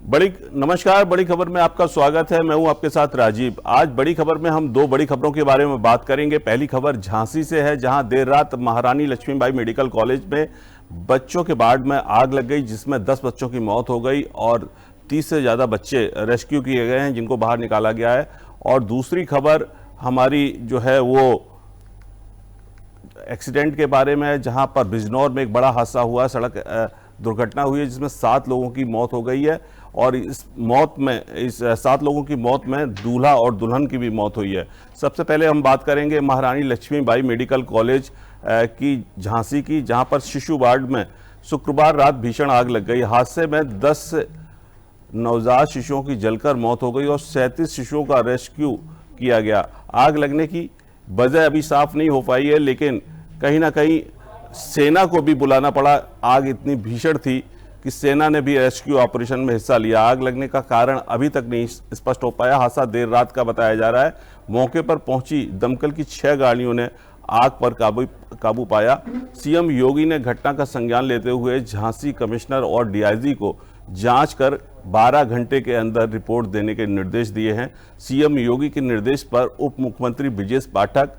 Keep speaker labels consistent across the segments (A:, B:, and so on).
A: नमस्कार। बड़ी खबर में आपका स्वागत है। मैं हूं आपके साथ राजीव। आज बड़ी खबर में हम दो बड़ी खबरों के बारे में बात करेंगे। पहली खबर झांसी से है, जहां देर रात महारानी लक्ष्मीबाई मेडिकल कॉलेज में बच्चों के वार्ड में आग लग गई, जिसमें 10 बच्चों की मौत हो गई और 30 से ज़्यादा बच्चे रेस्क्यू किए गए हैं, जिनको बाहर निकाला गया है। और दूसरी खबर हमारी जो है वो एक्सीडेंट के बारे में है, जहां पर बिजनौर में एक बड़ा हादसा हुआ, सड़क दुर्घटना हुई है, जिसमें 7 लोगों की मौत हो गई है। और इस 7 लोगों की मौत में दूल्हा और दुल्हन की भी मौत हुई है। सबसे पहले हम बात करेंगे महारानी लक्ष्मीबाई मेडिकल कॉलेज की झांसी की, जहां पर शिशु वार्ड में शुक्रवार रात भीषण आग लग गई। हादसे में 10 नवजात शिशुओं की जलकर मौत हो गई और 37 शिशुओं का रेस्क्यू किया गया। आग लगने की वजह अभी साफ नहीं हो पाई है, लेकिन कहीं ना कहीं सेना को भी बुलाना पड़ा। आग इतनी भीषण थी कि सेना ने भी रेस्क्यू ऑपरेशन में हिस्सा लिया। आग लगने का कारण अभी तक नहीं स्पष्ट हो पाया। हादसा देर रात का बताया जा रहा है। मौके पर पहुंची दमकल की 6 गाड़ियों ने आग पर काबू पाया। सीएम योगी ने घटना का संज्ञान लेते हुए झांसी कमिश्नर और डीआईजी को जांच कर 12 घंटे के अंदर रिपोर्ट देने के निर्देश दिए हैं। सीएम योगी के निर्देश पर उप मुख्यमंत्री ब्रजेश पाठक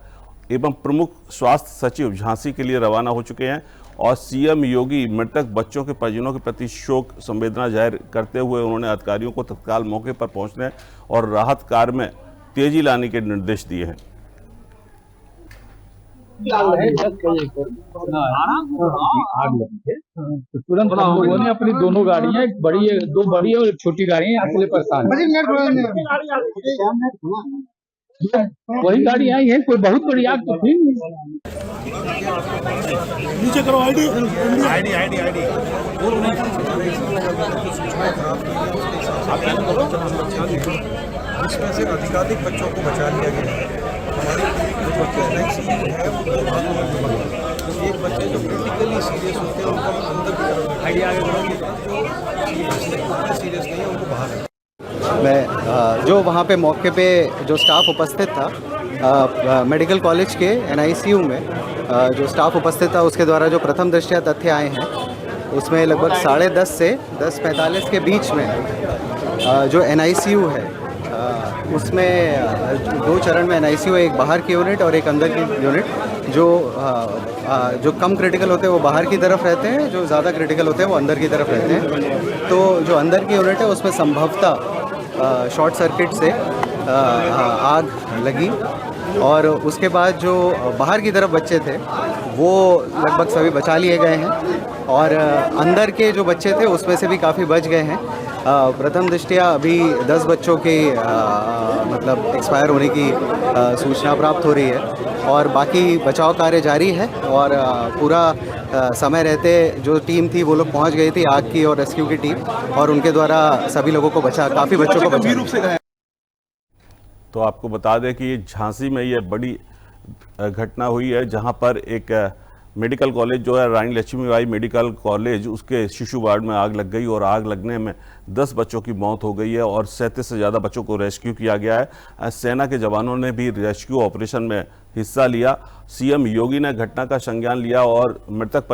A: एवं प्रमुख स्वास्थ्य सचिव झांसी के लिए रवाना हो चुके हैं। और सीएम योगी मृतक बच्चों के परिजनों के प्रति शोक संवेदना जाहिर करते हुए उन्होंने अधिकारियों को तत्काल मौके पर पहुंचने और राहत कार्य में तेजी लाने के निर्देश दिए हैं।
B: आग लगी है तो तुरंत हम लोगों ने अपनी दोनों गाड़ियां, दो बड़ी और एक छोटी गाड़ियां यहाँ से परेशान वही गाड़ी आई है। कोई बहुत बड़ी आग तो थी
C: नीचे करो। आईडी
D: जिसमें से अधिकाधिक बच्चों को बचा लिया गया है। हमारी एक बच्चे जो क्रिटिकली सीरियस होते हैं उनको अंदर सीरियस नहीं है, उनको बाहर।
E: मैं जो वहाँ पे मौके पे जो स्टाफ उपस्थित था मेडिकल कॉलेज के एनआईसीयू में जो स्टाफ उपस्थित था, उसके द्वारा जो प्रथम दृष्टया तथ्य आए हैं, उसमें लगभग 10:30 से 10:45 के बीच में जो एनआईसीयू है उसमें 2 चरण में एनआईसीयू, एक बाहर की यूनिट और एक अंदर की यूनिट। जो कम क्रिटिकल होते हैं वो बाहर की तरफ रहते हैं, जो ज़्यादा क्रिटिकल होते हैं वो अंदर की तरफ रहते हैं। तो जो अंदर की यूनिट है उसमें संभवतः शॉर्ट सर्किट से आग लगी और उसके बाद जो बाहर की तरफ बच्चे थे वो लगभग सभी बचा लिए गए हैं और अंदर के जो बच्चे थे उसमें से भी काफ़ी बच गए हैं। प्रथम दृष्टया अभी 10 बच्चों के मतलब एक्सपायर होने की सूचना प्राप्त हो रही है और बाकी बचाव कार्य जारी है। और पूरा समय रहते जो टीम थी वो लोग पहुंच गई थी, आग की और रेस्क्यू की टीम, और उनके द्वारा सभी लोगों को काफ़ी बच्चों को गंभीर रूप से गए।
A: तो आपको बता दें कि झांसी में ये बड़ी घटना हुई है, जहां पर एक मेडिकल कॉलेज जो है रानी लक्ष्मीबाई मेडिकल कॉलेज, उसके शिशु वार्ड में आग लग गई और आग लगने में 10 बच्चों की मौत हो गई है और 37 से ज़्यादा बच्चों को रेस्क्यू किया गया है। सेना के जवानों ने भी रेस्क्यू ऑपरेशन में हिस्सा लिया। सीएम योगी ने घटना का संज्ञान लिया और मृतक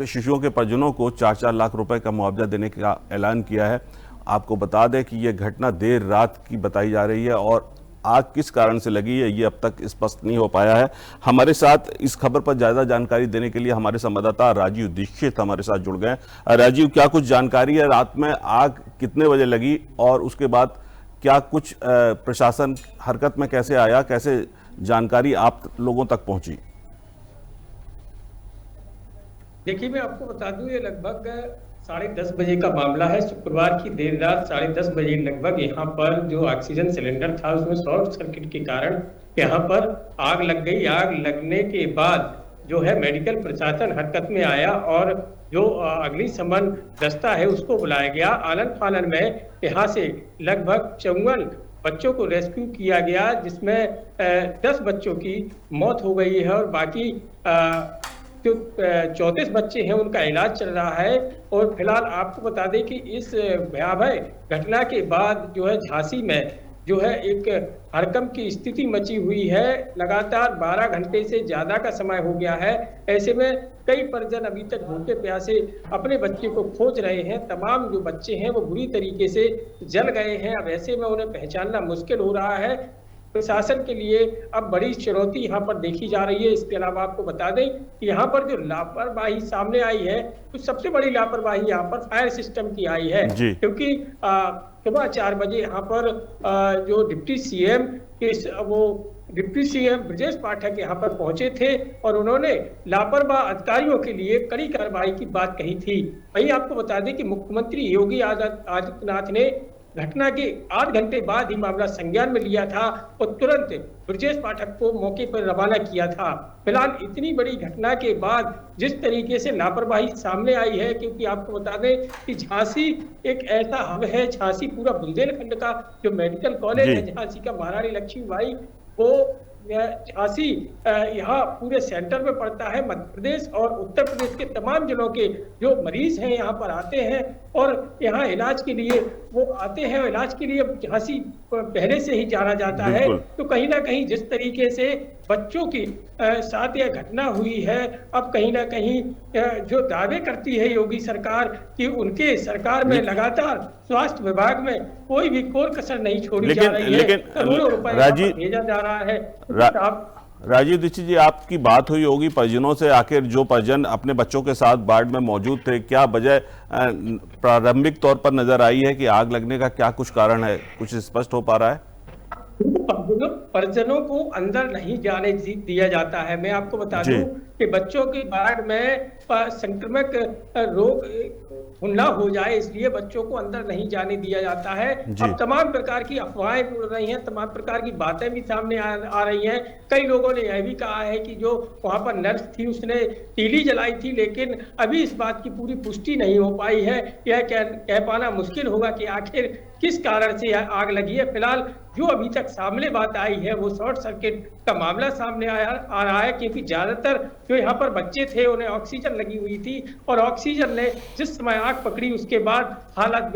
A: शिशुओं के परिजनों को 4-4 लाख रुपए का मुआवजा देने का ऐलान किया है। आपको बता दें कि यह घटना देर रात की बताई जा रही है और आग किस कारण से लगी है ये अब तक स्पष्ट नहीं हो पाया है। हमारे साथ इस खबर पर ज़्यादा जानकारी देने के लिए हमारे संवाददाता राजीव दीक्षित हमारे साथ जुड़ गए हैं। राजीव, क्या कुछ जानकारी है? रात में आग कितने बजे लगी और उसके बाद क्या कुछ प्रशासन हरकत में कैसे आया, कैसे जानकारी आप लोगों तक पहुंची?
F: देखिए, मैं आपको बता दूं, ये लगभग 10:30 बजे का मामला है। शुक्रवार की देर रात 10:30 बजे लगभग यहाँ पर जो ऑक्सीजन सिलेंडर था उसमें शॉर्ट सर्किट के कारण यहाँ पर आग लग गई। आग लगने के बाद जो है मेडिकल प्रशासन हरकत में आया और जो अग्निशमन दस्ता है उसको बुलाया गया। आलन फालन में यहाँ से लगभग 54 बच्चों को रेस्क्यू किया गया, जिसमें 10 बच्चों की मौत हो गई है और बाकी जो 34 बच्चे हैं उनका इलाज चल रहा है। और फिलहाल आपको बता दें कि इस भयावह घटना के बाद जो है झांसी में जो है एक हड़कंप की स्थिति मची हुई है। लगातार 12 घंटे से ज्यादा का समय हो गया है। ऐसे में कई परिजन अभी तक भूखे प्यासे अपने बच्चे को खोज रहे हैं। तमाम जो बच्चे हैं वो बुरी तरीके से जल गए हैं। अब ऐसे में उन्हें पहचानना मुश्किल हो रहा है। प्रशासन के लिए अब बड़ी चुनौती यहाँ पर देखी जा रही है। इसके अलावा आपको बता दें कि यहाँ पर जो लापरवाही सामने आई है, तो सबसे बड़ी लापरवाही यहाँ पर फायर सिस्टम की आई है, क्योंकि सुबह 4 बजे यहाँ पर जो डिप्टी सीएम ब्रजेश पाठक यहाँ पर पहुंचे थे और उन्होंने लापरवाह अधिकारियों के लिए कड़ी कार्रवाई की बात कही थी। वहीं आपको बता दें कि मुख्यमंत्री योगी आदित्यनाथ ने घटना के 8 घंटे बाद ही मामला संज्ञान में लिया था और तुरंत ब्रजेश पाठक को मौके पर रवाना किया था। फिलहाल इतनी बड़ी घटना के बाद जिस तरीके से लापरवाही सामने आई है, क्योंकि आपको बता दें कि झांसी एक ऐसा हब है, झांसी पूरा बुंदेलखंड का जो मेडिकल कॉलेज है झांसी का, महारानी लक्ष्मीबाई, वो झांसी यहाँ पूरे सेंटर में पड़ता है। मध्य प्रदेश और उत्तर प्रदेश के तमाम जिलों के जो मरीज हैं यहाँ पर आते हैं और यहाँ इलाज के लिए वो आते हैं और इलाज के लिए झांसी पहले से ही जाना जाता है। तो कहीं ना कहीं जिस तरीके से बच्चों की साथ यह घटना हुई है, अब कहीं ना कहीं जो दावे करती है योगी सरकार कि उनके सरकार में लगातार स्वास्थ्य विभाग में कोई भी कोर कसर नहीं छोड़ी जा रही है, करोड़ों रुपए भेजा जा रहा है।
A: राजीव दीक्षित जी, आपकी बात हुई होगी परिजनों से, आखिर जो परिजन अपने बच्चों के साथ बाढ़ में मौजूद थे, क्या वजह प्रारंभिक तौर पर नजर आई है कि आग लगने का क्या कुछ कारण है, कुछ स्पष्ट हो पा रहा है?
F: परिजनों को अंदर नहीं जाने दिया जाता है। मैं आपको बता दूं कि बच्चों की बाढ़ में संक्रमक रोग न हो जाए, इसलिए बच्चों को अंदर नहीं जाने दिया जाता है। अब तमाम प्रकार की अफवाहें उड़ रही हैं, तमाम प्रकार की बातें भी सामने आ रही हैं। कई लोगों ने यह भी कहा है कि जो वहां पर नर्स थी उसने तीली जलाई थी, लेकिन अभी इस बात की पूरी पुष्टि नहीं हो पाई है। यह कह पाना मुश्किल होगा कि आखिर किस कारण से यह आग लगी है। फिलहाल जो अभी तक सामने बात आई है वो शॉर्ट सर्किट का मामला सामने आ रहा है, क्योंकि ज्यादातर जो यहाँ पर बच्चे थे उन्हें ऑक्सीजन लगी हुई थी और ऑक्सीजन ने जिस समय आग पकड़ी उसके बाद हालत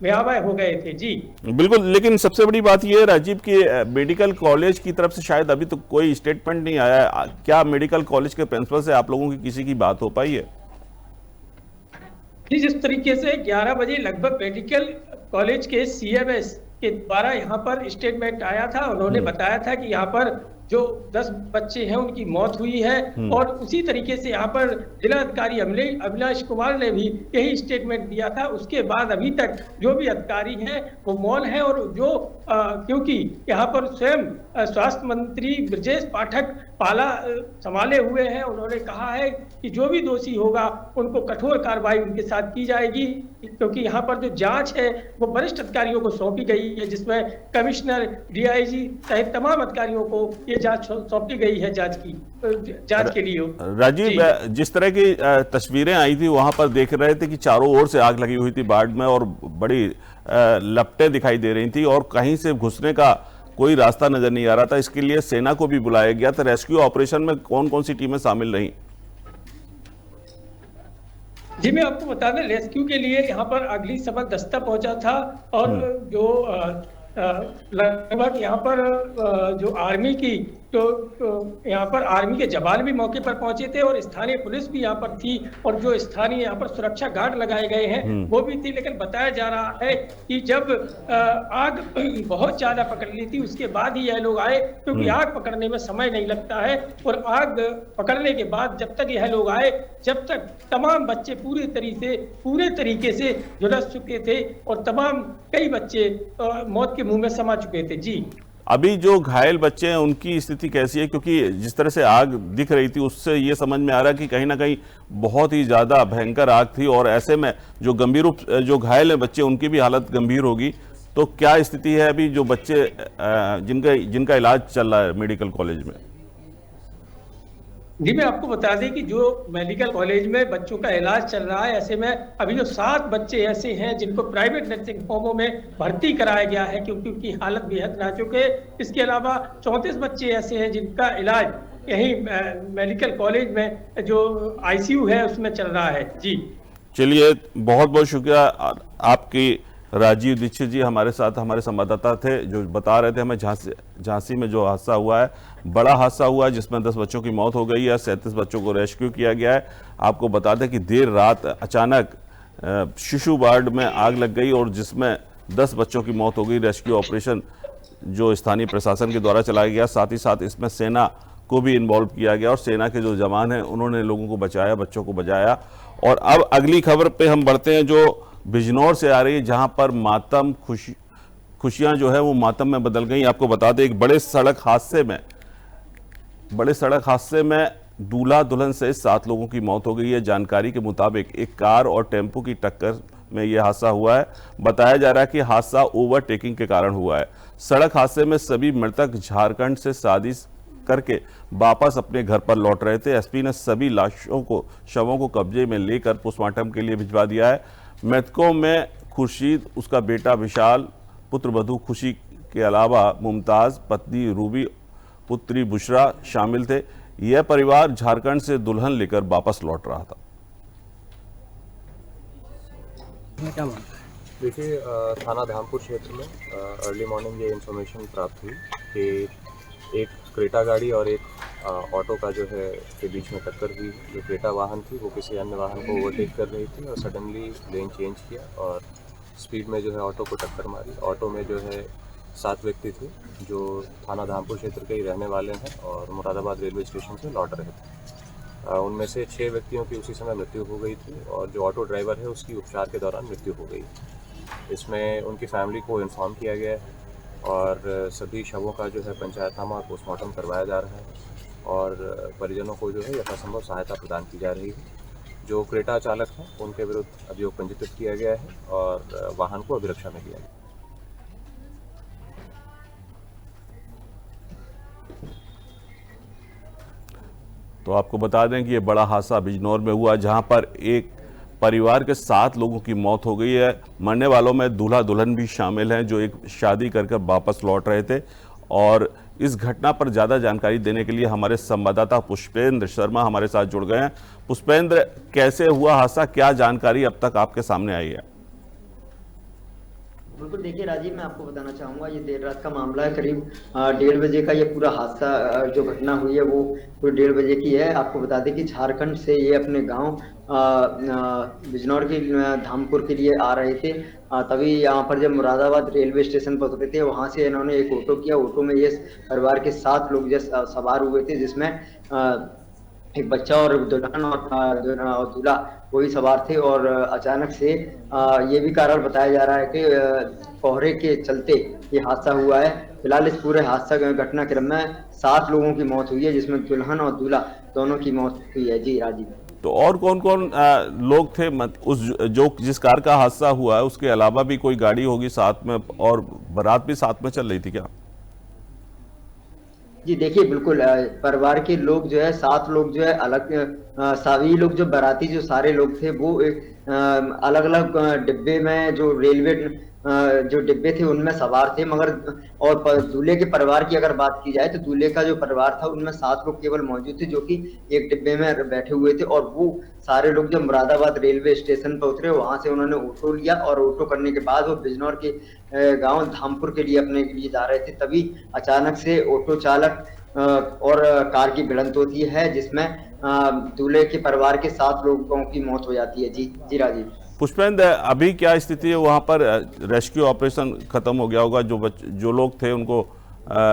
F: भयावह हो गए थे। जी
A: बिल्कुल, लेकिन सबसे बड़ी बात यह है राजीव की मेडिकल कॉलेज की तरफ से शायद अभी तो कोई स्टेटमेंट नहीं आया है। क्या मेडिकल कॉलेज के प्रिंसिपल से आप लोगों की किसी की बात हो पाई है?
F: जी, जिस तरीके से 11 बजे लगभग मेडिकल कॉलेज के सीएमएस के द्वारा यहाँ पर स्टेटमेंट आया था, उन्होंने बताया था कि यहाँ पर जो 10 बच्चे हैं उनकी मौत हुई है और उसी तरीके से यहाँ पर जिलाधिकारी अभिलाष कुमार ने भी यही स्टेटमेंट दिया था। उसके बाद अभी तक जो भी अधिकारी हैं वो मौन है और जो क्योंकि यहाँ पर स्वयं स्वास्थ्य मंत्री ब्रजेश पाठक पाला संभाले हुए हैं, उन्होंने कहा है कि जो भी दोषी होगा उनको कठोर कार्रवाई उनके साथ की जाएगी, क्योंकि यहाँ पर जो जांच है वो वरिष्ठ अधिकारियों को सौंपी गई है, जिसमें कमिश्नर, डीआईजी सहित तमाम अधिकारियों को ये जांच सौंपी गई है जांच के लिए।
A: राजीव, जिस तरह की तस्वीरें आई थी वहां पर देख रहे थे कि चारों ओर से आग लगी हुई थी बाढ़ में और बड़ी लपटें दिखाई दे रही थी और कहीं से घुसने का कोई रास्ता नजर नहीं आ रहा था। इसके लिए सेना को भी बुलाया गया था। रेस्क्यू ऑपरेशन में कौन कौन सी टीमें शामिल रहीं?
F: जी, मैं आपको बता दें रेस्क्यू के लिए यहाँ पर अग्निशमन दस्ता पहुंचा था और जो लगभग यहाँ पर जो आर्मी की तो यहाँ पर आर्मी के जवान भी मौके पर पहुंचे थे और स्थानीय पुलिस भी यहाँ पर थी और जो स्थानीय यहाँ पर सुरक्षा गार्ड लगाए गए हैं वो भी थी। लेकिन बताया जा रहा है कि जब आग बहुत ज्यादा पकड़ ली थी उसके बाद ही यह लोग आए, क्योंकि आग पकड़ने में समय नहीं लगता है और आग पकड़ने के बाद जब तक यह लोग आए जब तक तमाम बच्चे पूरे तरीके से झुलस चुके थे और तमाम कई बच्चे मौत के मुंह में समा चुके थे। जी,
A: अभी जो घायल बच्चे हैं उनकी स्थिति कैसी है? क्योंकि जिस तरह से आग दिख रही थी उससे ये समझ में आ रहा है कि कहीं ना कहीं बहुत ही ज्यादा भयंकर आग थी और ऐसे में जो गंभीर रूप जो घायल है बच्चे उनकी भी हालत गंभीर होगी। तो क्या स्थिति है अभी जो बच्चे जिनका इलाज चल रहा है मेडिकल कॉलेज में?
F: जी, मैं आपको बता दें कि जो मेडिकल कॉलेज में बच्चों का इलाज चल रहा है, ऐसे में अभी जो 7 बच्चे ऐसे हैं जिनको प्राइवेट नर्सिंग होमों में भर्ती कराया गया है क्योंकि उनकी हालत बेहद नाजुक है। इसके अलावा 34 बच्चे ऐसे हैं जिनका इलाज यही मेडिकल कॉलेज में जो आईसीयू है उसमें चल रहा है। जी,
A: चलिए, बहुत बहुत शुक्रिया आपकी राजीव दीक्षित जी हमारे साथ, हमारे संवाददाता थे, जो बता रहे थे हमें झांसी में जो हादसा हुआ है, बड़ा हादसा हुआ है जिसमें 10 बच्चों की मौत हो गई है, 37 बच्चों को रेस्क्यू किया गया है। आपको बता दें कि देर रात अचानक शिशु वार्ड में आग लग गई और जिसमें 10 बच्चों की मौत हो गई। रेस्क्यू ऑपरेशन जो स्थानीय प्रशासन के द्वारा चलाया गया, साथ ही साथ इसमें सेना को भी इन्वॉल्व किया गया और सेना के जो जवान हैं उन्होंने लोगों को बचाया, बच्चों को बचाया। और अब अगली खबर पे हम बढ़ते हैं जो बिजनौर से आ रही है, जहां पर मातम खुशियां जो है वो मातम में बदल गई। आपको बता दें एक बड़े सड़क हादसे में दूल्हा दुल्हन से 7 लोगों की मौत हो गई है। जानकारी के मुताबिक एक कार और टेम्पो की टक्कर में यह हादसा हुआ है। बताया जा रहा है कि हादसा ओवरटेकिंग के कारण हुआ है। सड़क हादसे में सभी मृतक झारखंड से शादी करके वापस अपने घर पर लौट रहे थे। एसपी ने सभी शवों को कब्जे में लेकर पोस्टमार्टम के लिए भिजवा दिया है। मृतकों में खुर्शीद, उसका बेटा विशाल, पुत्र वधू खुशी के अलावा मुमताज, पत्नी रूबी, पुत्री बुशरा शामिल थे। यह परिवार झारखंड से दुल्हन लेकर वापस लौट रहा था।
C: देखिए, थाना धामपुर क्षेत्र में अर्ली मॉर्निंग ये इन्फॉर्मेशन प्राप्त हुई कि एक क्रेटा गाड़ी और एक ऑटो का जो है के बीच में टक्कर हुई। जो क्रेटा वाहन थी वो किसी अन्य वाहन को ओवरटेक कर रही थी और सडनली लेन चेंज किया और स्पीड में जो है ऑटो को टक्कर मारी। ऑटो में जो है 7 व्यक्ति थे जो थाना धामपुर क्षेत्र के ही रहने वाले हैं और मुरादाबाद रेलवे स्टेशन से लौट रहे थे। उनमें से 6 व्यक्तियों की उसी समय मृत्यु हो गई थी और जो ऑटो ड्राइवर है उसकी उपचार के दौरान मृत्यु हो गई। इसमें उनकी फैमिली को इन्फॉर्म किया गया है और सभी शवों का जो है पंचायतनामा और पोस्टमार्टम करवाया जा रहा है और परिजनों को जो है यथासंभव सहायता प्रदान की जा रही है। जो क्रेटा चालक हैं उनके विरुद्ध अभियोग पंजीकृत किया गया है और वाहन को अभिरक्षा में लिया गया।
A: तो आपको बता दें कि ये बड़ा हादसा बिजनौर में हुआ, जहां पर एक परिवार के 7 लोगों की मौत हो गई है। मरने वालों में दूल्हा दुल्हन भी शामिल हैं जो एक शादी कर वापस लौट रहे थे। और इस घटना पर ज़्यादा जानकारी देने के लिए हमारे संवाददाता पुष्पेंद्र शर्मा हमारे साथ जुड़ गए हैं। पुष्पेंद्र, कैसे हुआ हादसा, क्या जानकारी अब तक आपके सामने आई है?
G: बिल्कुल, देखिए राजीव, मैं आपको बताना चाहूँगा ये देर रात का मामला है। करीब 1:30 बजे का ये पूरा हादसा जो घटना हुई है वो पूरे 1:30 बजे की है। आपको बता दें कि झारखंड से ये अपने गांव बिजनौर के धामपुर के लिए आ रहे थे। तभी यहाँ पर जब मुरादाबाद रेलवे स्टेशन पर उतरे थे, वहाँ से इन्होंने एक ऑटो किया। ऑटो में ये परिवार के 7 लोग सवार हुए थे, जिसमें एक बच्चा और दुल्हन और दूल्हा वो भी सवार थे। और अचानक से ये भी कारण बताया जा रहा है कि कोहरे के चलते ये हादसा हुआ है। फिलहाल इस पूरे हादसा घटनाक्रम में 7 लोगों की मौत हुई है, जिसमें दुल्हन और दूल्हा दोनों की मौत हुई है। जी राजीव।
A: तो और कौन कौन लोग थे जिस कार का हादसा हुआ है उसके अलावा भी कोई गाड़ी होगी साथ में, और बारात भी साथ में चल रही थी क्या?
G: जी देखिए, बिल्कुल परिवार के लोग जो है 7 लोग जो है अलग, सभी लोग जो बाराती जो सारे लोग थे वो अलग अलग डिब्बे में, जो रेलवे जो डिब्बे थे उनमें सवार थे। मगर और दूल्हे के परिवार की अगर बात की जाए तो दूल्हे का जो परिवार था उनमें 7 लोग केवल मौजूद थे जो कि एक डिब्बे में बैठे हुए थे। और वो सारे लोग जब मुरादाबाद रेलवे स्टेशन पर उतरे, वहां से उन्होंने ऑटो लिया और ऑटो करने के बाद वो बिजनौर के गांव धामपुर के लिए अपने लिए जा रहे थे। तभी अचानक से ऑटो चालक और कार की भिड़ंत होती है, जिसमें दूल्हे के परिवार के 7 लोगों की मौत हो जाती है। जी राजीव।
A: पुष्पेंद्र, अभी क्या स्थिति है वहाँ पर? रेस्क्यू ऑपरेशन खत्म हो गया होगा, जो लोग थे उनको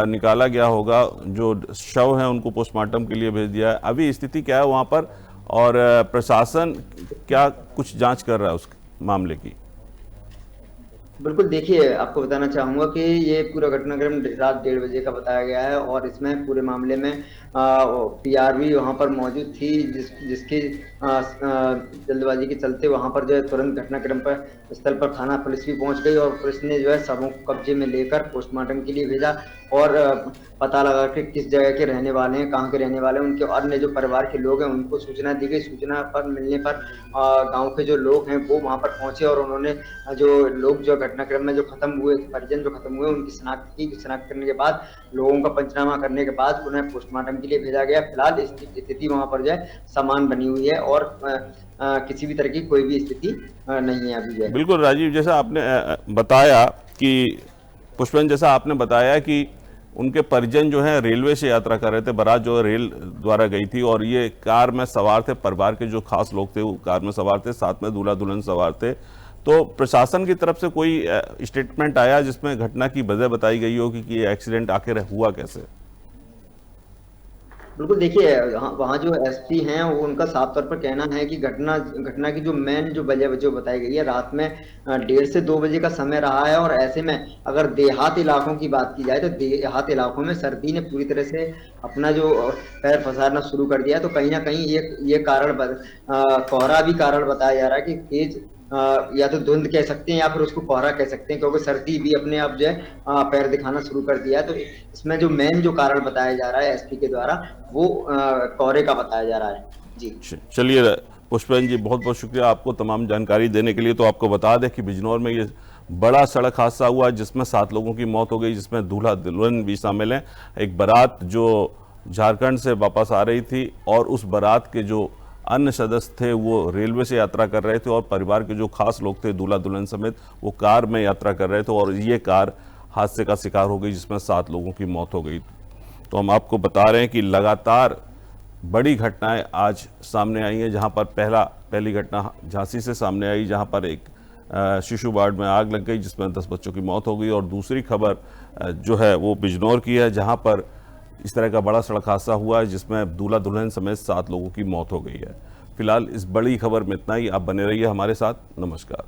A: निकाला गया होगा, जो शव हैं उनको पोस्टमार्टम के लिए भेज दिया है। अभी स्थिति क्या है वहाँ पर, और प्रशासन क्या कुछ जांच कर रहा है उस मामले की?
G: बिल्कुल, देखिए आपको बताना चाहूँगा कि ये पूरा घटनाक्रम रात 1:30 बजे का बताया गया है और इसमें पूरे मामले में पीआरवी वहाँ पर मौजूद थी, जिसकी जल्दबाजी के चलते वहाँ पर जो है तुरंत घटनाक्रम पर स्थल पर थाना पुलिस भी पहुँच गई और पुलिस ने जो है सबों को कब्जे में लेकर पोस्टमार्टम के लिए भेजा और पता लगा कि किस जगह के रहने वाले हैं, कहाँ के रहने वाले हैं। उनके अन्य जो परिवार के लोग हैं उनको सूचना दी गई। सूचना पर मिलने पर गाँव के जो लोग हैं वो वहाँ पर पहुँचे और उन्होंने जो लोग जो घटनाक्रम में जो खत्म हुए, परिजन जो खत्म हुए, उनकी शिनाख्त की। शिनाख्त करने के बाद लोगों का पंचनामा करने के बाद उन्हें पोस्टमार्टम के लिए भेजा गया। फिलहाल स्थिति वहां पर जो है सामान्य बनी हुई है और किसी भी तरह की कोई भी स्थिति नहीं है अभी।
A: बिल्कुल राजीव, जैसा आपने बताया कि पुष्पेंद्र, जैसा आपने बताया कि उनके परिजन जो हैं रेलवे से यात्रा कर रहे थे, बारात जो रेल द्वारा गई थी और ये कार में सवार थे, परिवार के जो खास लोग थे वो कार में सवार थे, साथ में दूल्हा दुल्हन सवार थे। तो प्रशासन की तरफ से कोई स्टेटमेंट आया जिसमें घटना की वजह बताई गई हो कि ये एक्सीडेंट आखिर हुआ कैसे?
G: बिल्कुल, देखिए वहाँ जो एसपी हैं वो उनका साफ तौर पर कहना है कि घटना की जो मेन जो वजह जो बताई गई है, रात में 1:30 से 2 बजे का समय रहा है। और ऐसे में अगर देहात इलाकों की बात की जाए तो देहात इलाकों में सर्दी ने पूरी तरह से अपना जो पैर पसारना शुरू कर दिया है। तो कहीं ना कहीं ये कारण कोहरा भी कारण बताया जा रहा है कि तेज या तो धुंध कह सकते हैं या फिर उसको कोहरा कह सकते हैं, क्योंकि सर्दी भी अपने आप जो है पैर दिखाना शुरू कर दिया है। तो इसमें जो मेन जो कारण बताया जा रहा है एसपी के द्वारा वो कोहरे का बताया जा रहा है। जी
A: चलिए पुष्पेंद्र जी, बहुत बहुत शुक्रिया आपको तमाम जानकारी देने के लिए। तो आपको बता दें कि बिजनौर में ये बड़ा सड़क हादसा हुआ जिसमें 7 लोगों की मौत हो गई, जिसमें दूल्हा दुल्हन भी शामिल हैं। एक बारात जो झारखंड से वापस आ रही थी और उस बारात के जो अन्य सदस्य थे वो रेलवे से यात्रा कर रहे थे और परिवार के जो खास लोग थे दूल्हा दुल्हन समेत वो कार में यात्रा कर रहे थे और ये कार हादसे का शिकार हो गई जिसमें 7 लोगों की मौत हो गई। तो हम आपको बता रहे हैं कि लगातार बड़ी घटनाएं आज सामने आई हैं, जहां पर पहली घटना झांसी से सामने आई, जहां पर एक शिशु वार्ड में आग लग गई जिसमें 10 बच्चों की मौत हो गई। और दूसरी खबर जो है वो बिजनौर की है, जहां पर इस तरह का बड़ा सड़क हादसा हुआ है जिसमें दूल्हा दुल्हन समेत 7 लोगों की मौत हो गई है। फिलहाल इस बड़ी खबर में इतना ही। आप बने रहिए हमारे साथ। नमस्कार।